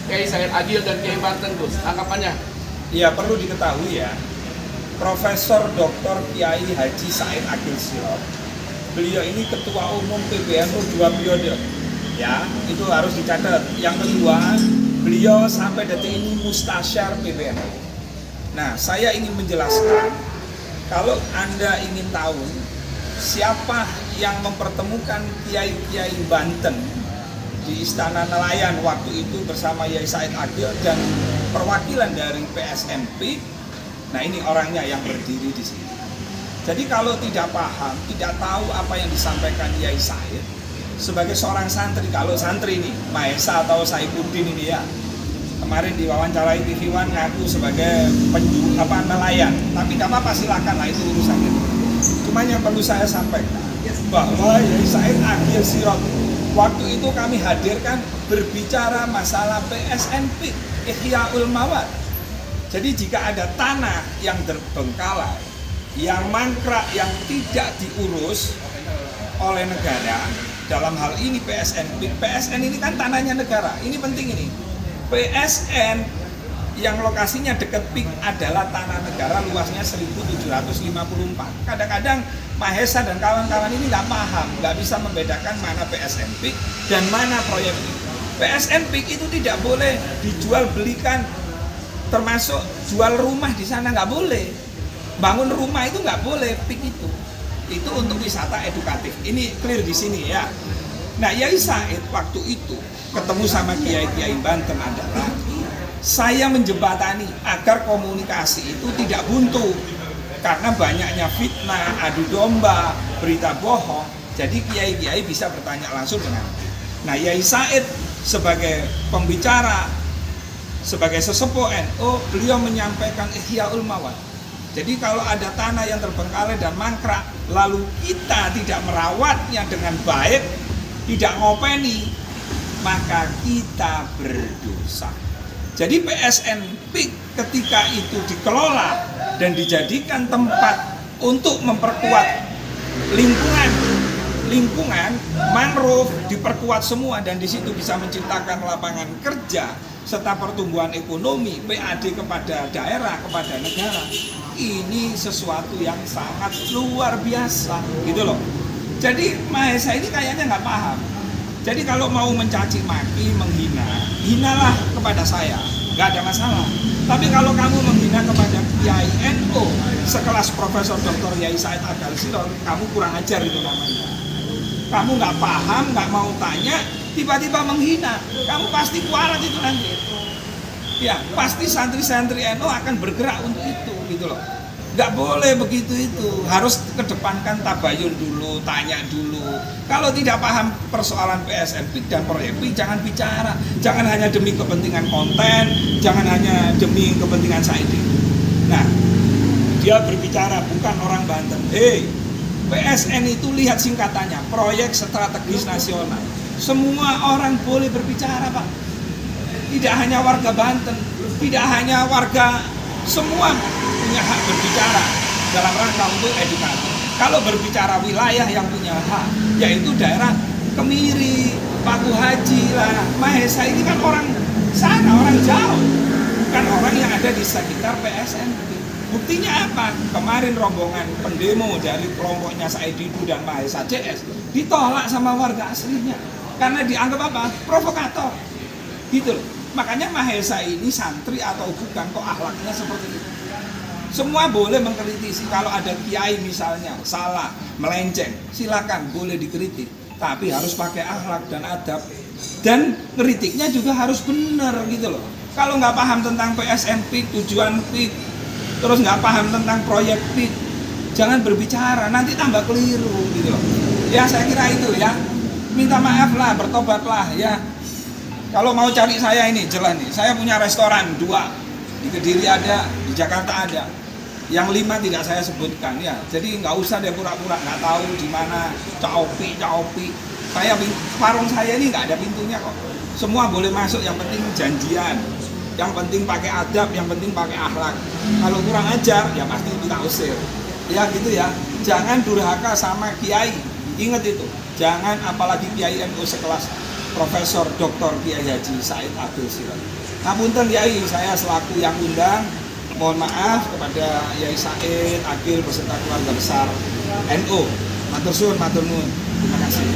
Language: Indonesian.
Kiai Said Agil dan Kiai Banten, Gus? Tanggapannya? Ya, perlu diketahui ya, Profesor Dr. Kiai Haji Said Agil Sirot, beliau ini ketua umum PBNU 2 periode. Ya, itu harus dicatat. Yang kedua, beliau sampai detik ini mustasyar PBNU. Nah, saya ingin menjelaskan, kalau Anda ingin tahu siapa yang mempertemukan kiai-kiai Banten di Istana Nelayan waktu itu bersama Yai Said Agil dan perwakilan dari PSMP, nah ini orangnya yang berdiri di sini. Jadi kalau tidak paham, tidak tahu apa yang disampaikan Yai Said sebagai seorang santri, kalau santri ini Mahesa atau Saifuddin ini ya, kemarin diwawancarai TV One ngaku sebagai nelayan, tapi tidak apa-apa, silakan lah, itu urusannya. Cuma yang perlu saya sampaikan bahwa Yai Said Agil Sirot waktu itu kami hadirkan berbicara masalah PSNP Ihyaul Mawad. Jadi jika ada tanah yang terbengkalai, yang mangkrak, yang tidak diurus oleh negara, dalam hal ini PSNP, PSN ini kan tanahnya negara, ini penting ini. PSN yang lokasinya dekat PIK adalah tanah negara, luasnya 1754. Kadang-kadang Mahesa dan kawan-kawan ini nggak paham, nggak bisa membedakan mana PSN PIK dan mana proyek PIK. PSN PIK itu tidak boleh dijual belikan, termasuk jual rumah di sana nggak boleh. Bangun rumah itu nggak boleh, PIK itu. Itu untuk wisata edukatif. Ini clear di sini ya. Nah, Yai Said waktu itu ketemu sama kiai-kiai Banten adalah saya menjembatani agar komunikasi itu tidak buntu karena banyaknya fitnah, adu domba, berita bohong. Jadi kiai-kiai bisa bertanya langsung dengan. Nah, Yai Said sebagai pembicara, sebagai sesepuh NU, beliau menyampaikan Ihyaul Mawad. Jadi kalau ada tanah yang terbengkalai dan mangkrak, lalu kita tidak merawatnya dengan baik, tidak ngopeni, maka kita berdosa. Jadi PSN PIK ketika itu dikelola dan dijadikan tempat untuk memperkuat lingkungan mangrove, diperkuat semua, dan di situ bisa menciptakan lapangan kerja serta pertumbuhan ekonomi, PAD kepada daerah, kepada negara. Ini sesuatu yang sangat luar biasa, gitu loh. Jadi Mahesa ini kayaknya nggak paham. Jadi kalau mau mencaci maki, menghina, hinalah kepada saya, nggak ada masalah. Tapi kalau kamu menghina kepada Kiai NU sekelas Profesor Dr. Yai Said Agil Sirot, kamu kurang ajar itu namanya. Kamu nggak paham, nggak mau tanya, tiba-tiba menghina, kamu pasti kualat itu nanti. Ya, pasti santri-santri NU akan bergerak untuk itu, gitu loh. Nggak boleh begitu itu, harus kedepankan tabayun dulu, tanya dulu. Kalau tidak paham persoalan PSNP dan proyek PIK, jangan bicara. Jangan hanya demi kepentingan konten, jangan hanya demi kepentingan Saidi. Nah, dia berbicara bukan orang Banten. PSN itu lihat singkatannya, Proyek Strategis Nasional. Semua orang boleh berbicara, Pak. Tidak hanya warga Banten, tidak hanya warga, semua punya hak berbicara dalam rangka untuk edukasi. Kalau berbicara wilayah yang punya hak, yaitu daerah Kemiri, Paku Haji lah, Mahesa ini kan orang sana, orang jauh, bukan orang yang ada di sekitar PSN. Buktinya apa? Kemarin rombongan pendemo dari kelompoknya Saididu dan Mahesa CS ditolak sama warga aslinya karena dianggap apa? Provokator. Gitu loh. Makanya Mahesa ini santri atau bukan, kok akhlaknya seperti itu. Semua boleh mengkritisi, kalau ada kiai misalnya salah, melenceng, silakan boleh dikritik, tapi harus pakai akhlak dan adab, dan kritiknya juga harus benar gitu loh. Kalau nggak paham tentang PSNP, tujuan PIK, terus nggak paham tentang proyek PIK, jangan berbicara, nanti tambah keliru gitu loh. Ya saya kira itu ya, minta maaf lah, bertobatlah ya. Kalau mau cari saya ini jelas nih, saya punya restoran 2, di Kediri ada, di Jakarta ada. Yang 5 tidak saya sebutkan ya. Jadi nggak usah deh pura-pura nggak tahu di mana caopi. Saya warung saya ini nggak ada pintunya kok. Semua boleh masuk, yang penting janjian, yang penting pakai adab, yang penting pakai akhlak. Kalau kurang ajar ya pasti kita usir. Ya gitu ya. Jangan durhaka sama kiai. Ingat itu. Jangan, apalagi kiai NU sekelas Profesor Dr. Kiai Haji Said Abdul Sirot. Ngapunten Yai, saya selaku yang undang, mohon maaf kepada Yai Said, Akil beserta keluarga besar NU. Matur suwun, matur nuwun. Terima kasih.